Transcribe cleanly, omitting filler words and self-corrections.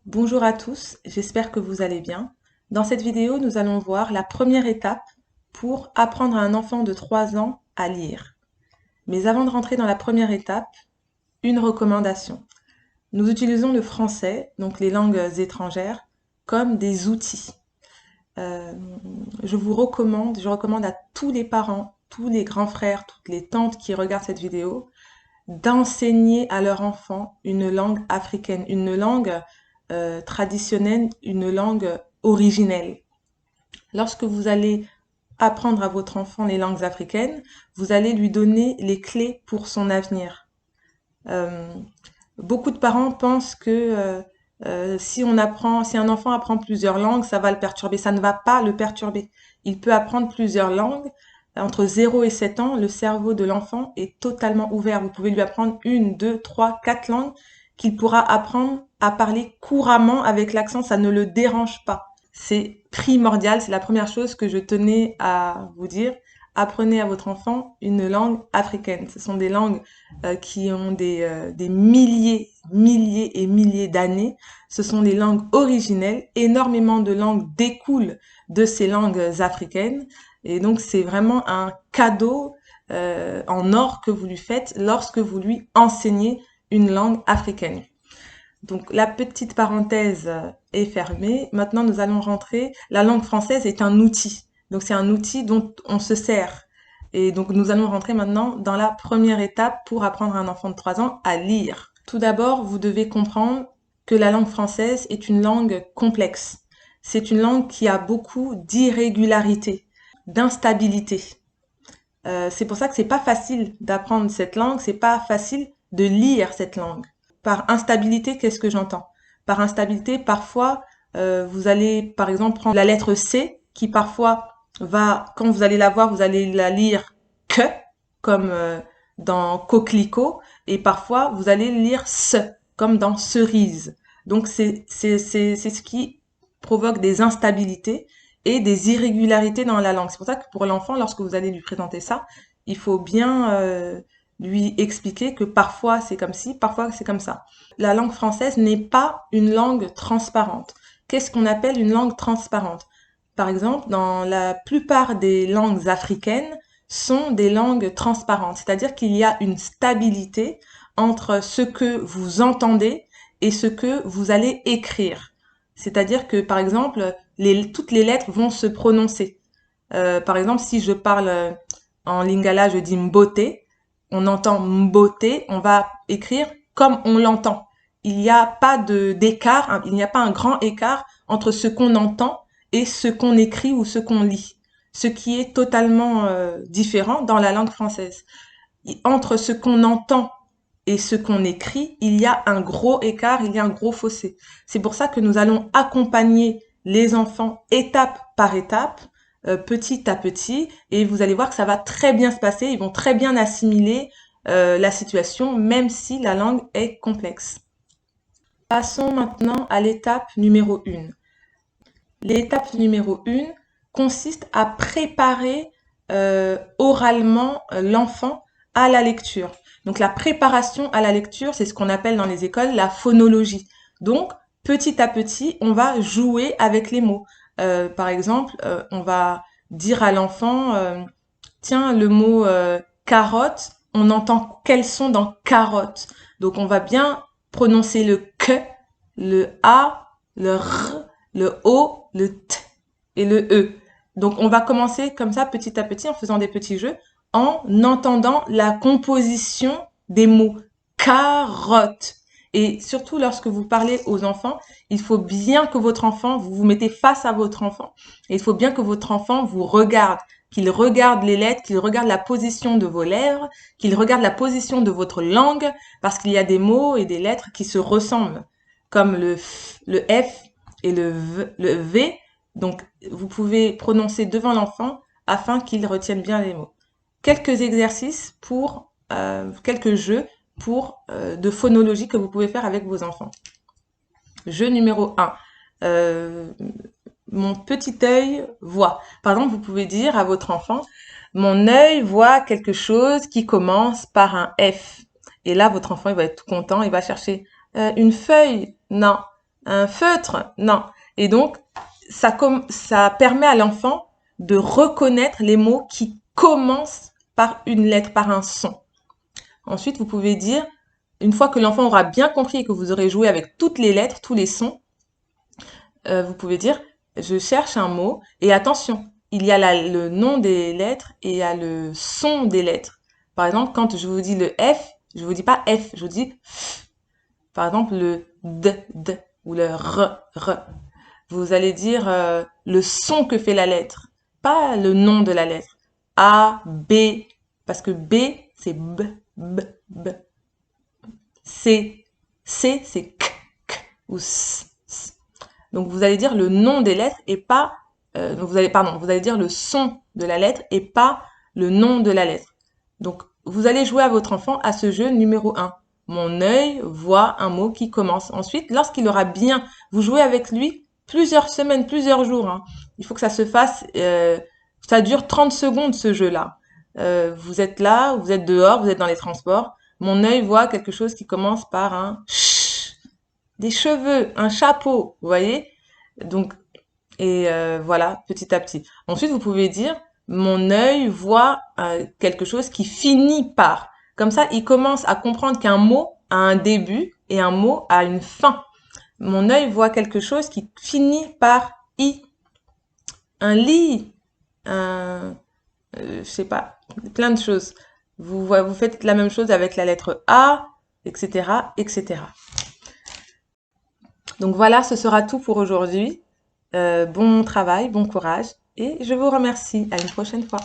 Bonjour à tous, j'espère que vous allez bien. Dans cette vidéo, nous allons voir la première étape pour apprendre à un enfant de 3 ans à lire. Mais avant de rentrer dans la première étape, une recommandation. Nous utilisons le français, donc les langues étrangères, comme des outils. Euh, je recommande à tous les parents, tous les grands frères, toutes les tantes qui regardent cette vidéo, d'enseigner à leur enfant une langue africaine, une langue traditionnelle, une langue originelle. Lorsque vous allez apprendre à votre enfant les langues africaines, vous allez lui donner les clés pour son avenir. Euh, Beaucoup de parents pensent que si un enfant apprend plusieurs langues, ça va le perturber. Ça ne va pas le perturber. Il peut apprendre plusieurs langues. Entre 0 et 7 ans, le cerveau de l'enfant est totalement ouvert. Vous pouvez lui apprendre une, deux, trois, quatre langues qu'il pourra apprendre à parler couramment avec l'accent. Ça ne le dérange pas. C'est primordial. C'est la première chose que je tenais à vous dire. Apprenez à votre enfant une langue africaine. Ce sont des langues qui ont des milliers et milliers d'années. Ce sont des langues originelles. Énormément de langues découlent de ces langues africaines. Et donc, c'est vraiment un cadeau en or que vous lui faites lorsque vous lui enseignez une langue africaine. Donc, la petite parenthèse est fermée. Maintenant, nous allons rentrer. La langue française est un outil. Donc, c'est un outil dont on se sert. Et donc, nous allons rentrer maintenant dans la première étape pour apprendre à un enfant de 3 ans à lire. Tout d'abord, vous devez comprendre que la langue française est une langue complexe. C'est une langue qui a beaucoup d'irrégularités, d'instabilité. C'est pour ça que c'est pas facile d'apprendre cette langue, c'est pas facile de lire cette langue. Par instabilité, qu'est-ce que j'entends? Par instabilité, parfois, vous allez, par exemple, prendre la lettre C, qui parfois quand vous allez la voir, vous allez la lire que, comme dans coquelicot, et parfois, vous allez lire ce, comme dans cerise. Donc, c'est ce qui provoque des instabilités et des irrégularités dans la langue. C'est pour ça que pour l'enfant, lorsque vous allez lui présenter ça, il faut bien lui expliquer que parfois c'est comme ci, parfois c'est comme ça. La langue française n'est pas une langue transparente. Qu'est-ce qu'on appelle une langue transparente? Par exemple, dans la plupart des langues africaines, sont des langues transparentes, c'est-à-dire qu'il y a une stabilité entre ce que vous entendez et ce que vous allez écrire. C'est-à-dire que, par exemple, toutes les lettres vont se prononcer. Par exemple, si je parle en lingala, je dis mbote, on entend mbote, on va écrire comme on l'entend. Il n'y a pas d'écart, il n'y a pas un grand écart entre ce qu'on entend et ce qu'on écrit ou ce qu'on lit, ce qui est totalement différent dans la langue française. Entre ce qu'on entend et ce qu'on écrit, il y a un gros écart, il y a un gros fossé. C'est pour ça que nous allons accompagner les enfants étape par étape, petit à petit, et vous allez voir que ça va très bien se passer, ils vont très bien assimiler la situation, même si la langue est complexe. Passons maintenant à l'étape numéro 1. L'étape numéro 1 consiste à préparer oralement l'enfant à la lecture. Donc la préparation à la lecture, c'est ce qu'on appelle dans les écoles la phonologie. Donc petit à petit, on va jouer avec les mots. Par exemple, on va dire à l'enfant, tiens, le mot carotte, on entend quel son dans carotte. Donc on va bien prononcer le que, le a, le r, le o, le t et le e. Donc on va commencer comme ça petit à petit en faisant des petits jeux, en entendant la composition des mots carotte. Et surtout lorsque vous parlez aux enfants, il faut bien que votre enfant, vous vous mettez face à votre enfant. Et il faut bien que votre enfant vous regarde, qu'il regarde les lettres, qu'il regarde la position de vos lèvres, qu'il regarde la position de votre langue, parce qu'il y a des mots et des lettres qui se ressemblent, comme le F et le V. Donc, vous pouvez prononcer devant l'enfant afin qu'il retienne bien les mots. Quelques exercices quelques jeux de phonologie que vous pouvez faire avec vos enfants. Jeu numéro 1. Mon petit œil voit. Par exemple, vous pouvez dire à votre enfant, mon œil voit quelque chose qui commence par un F. Et là, votre enfant, il va être tout content, il va chercher une feuille. Non, Un feutre? Non. Et donc, ça permet à l'enfant de reconnaître les mots qui commencent par une lettre, par un son. Ensuite, vous pouvez dire, une fois que l'enfant aura bien compris et que vous aurez joué avec toutes les lettres, tous les sons, vous pouvez dire, je cherche un mot. Et attention, il y a le nom des lettres et il y a le son des lettres. Par exemple, quand je vous dis le F, je vous dis pas F, je vous dis F. Par exemple, le D ou le R. Vous allez dire le son que fait la lettre, pas le nom de la lettre. A, B, parce que B, c'est B. C, c'est K ou S. Donc vous allez dire le nom des lettres et pas, donc vous allez dire le son de la lettre et pas le nom de la lettre. Donc vous allez jouer à votre enfant à ce jeu numéro 1. Mon œil voit un mot qui commence. Ensuite, lorsqu'il aura bien, vous jouez avec lui plusieurs semaines, plusieurs jours, hein. Il faut que ça se fasse, ça dure 30 secondes ce jeu-là. Vous êtes là, vous êtes dehors, vous êtes dans les transports. Mon œil voit quelque chose qui commence par un ch, des cheveux, un chapeau, vous voyez? Donc, voilà, petit à petit. Ensuite, vous pouvez dire, mon œil voit quelque chose qui finit par. Comme ça, il commence à comprendre qu'un mot a un début et un mot a une fin. Mon œil voit quelque chose qui finit par i. Un lit, un, je sais pas, plein de choses. Vous faites la même chose avec la lettre A, etc., etc. Donc voilà, ce sera tout pour aujourd'hui. Bon travail, bon courage et je vous remercie. À une prochaine fois.